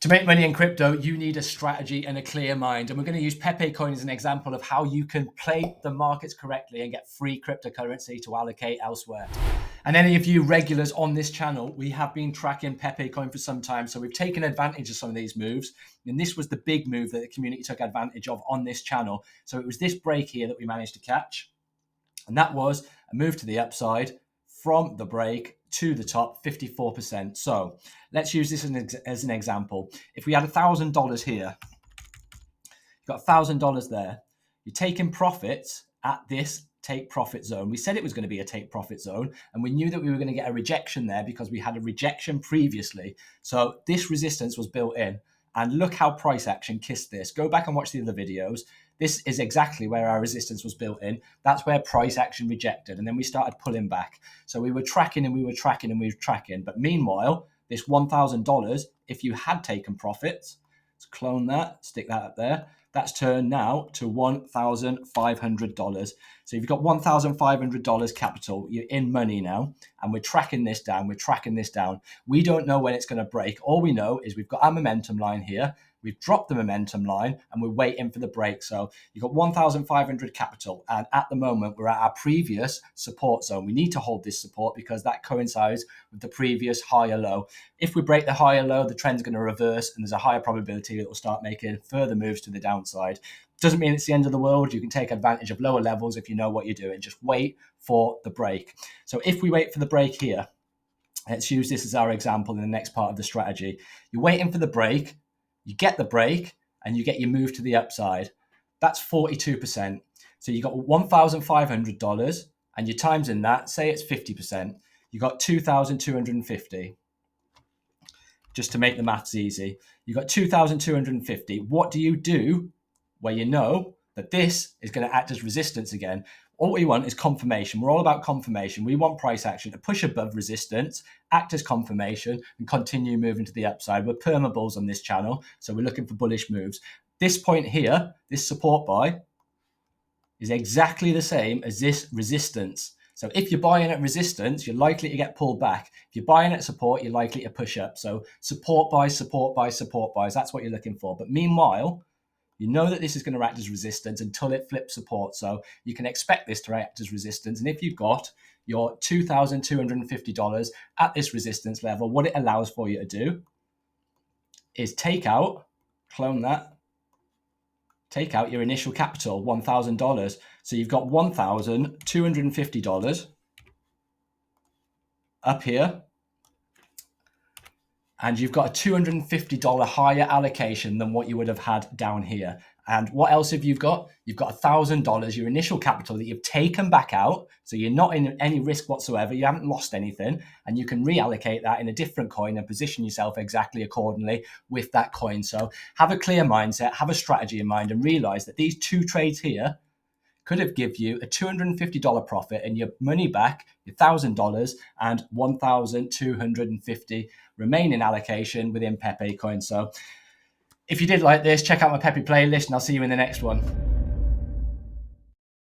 To make money in crypto, you need a strategy and a clear mind. And we're going to use Pepe Coin as an example of how you can play the markets correctly and get free cryptocurrency to allocate elsewhere. And any of you regulars on this channel, we have been tracking Pepe Coin for some time. So we've taken advantage of some of these moves. And this was the big move that the community took advantage of on this channel. So it was this break here that we managed to catch. And that was a move to the upside from the break to the top, 54%. So let's use this as an example. If we had $1,000 here, you've got $1,000 there. You're taking profits at this take profit zone. We said it was going to be a take profit zone, and we knew that we were going to get a rejection there because we had a rejection previously. So this resistance was built in, and look how price action kissed this. Go back and watch the other videos. This is exactly where our resistance was built in. That's where price action rejected. And then we started pulling back. So we were tracking and we were tracking and we were tracking. But meanwhile, this $1,000, if you had taken profits, let's clone that, stick that up there. That's turned now to $1,500. So you've got $1,500 capital. You're in money now. And we're tracking this down. We're tracking this down. We don't know when it's going to break. All we know is we've got our momentum line here. We've dropped the momentum line and we're waiting for the break. So you've got 1,500 capital. And at the moment, we're at our previous support zone. We need to hold this support because that coincides with the previous higher low. If we break the higher low, the trend's going to reverse and there's a higher probability it will start making further moves to the downside. Doesn't mean it's the end of the world. You can take advantage of lower levels if you know what you're doing. Just wait for the break. So if we wait for the break here, let's use this as our example in the next part of the strategy. You're waiting for the break. You get the break and you get your move to the upside. That's 42%. So you got $1,500 and your times in that, say it's 50%. You got 2,250. Just to make the maths easy. You got 2,250. What do you do where you know that this is going to act as resistance again? All we want is confirmation. We're all about confirmation. We want price action to push above resistance, act as confirmation, and continue moving to the upside. We're perma bulls on this channel, so we're looking for bullish moves. This point here, this support buy, is exactly the same as this resistance. So if you're buying at resistance, you're likely to get pulled back. If you're buying at support, you're likely to push up. So support buys, support buys, support buys. That's what you're looking for. But meanwhile, you know that this is going to act as resistance until it flips support. So you can expect this to act as resistance. And if you've got your $2,250 at this resistance level, what it allows for you to do is take out, clone that, take out your initial capital, $1,000. So you've got $1,250 up here. And you've got a $250 higher allocation than what you would have had down here. And what else have you got? You've got $1,000, your initial capital that you've taken back out. So you're not in any risk whatsoever. You haven't lost anything. And you can reallocate that in a different coin and position yourself exactly accordingly with that coin. So have a clear mindset, have a strategy in mind, and realize that these two trades here could have given you a $250 profit and your money back, your $1,000 and 1,250 remaining allocation within Pepe Coin. So if you did like this, check out my Pepe playlist and I'll see you in the next one.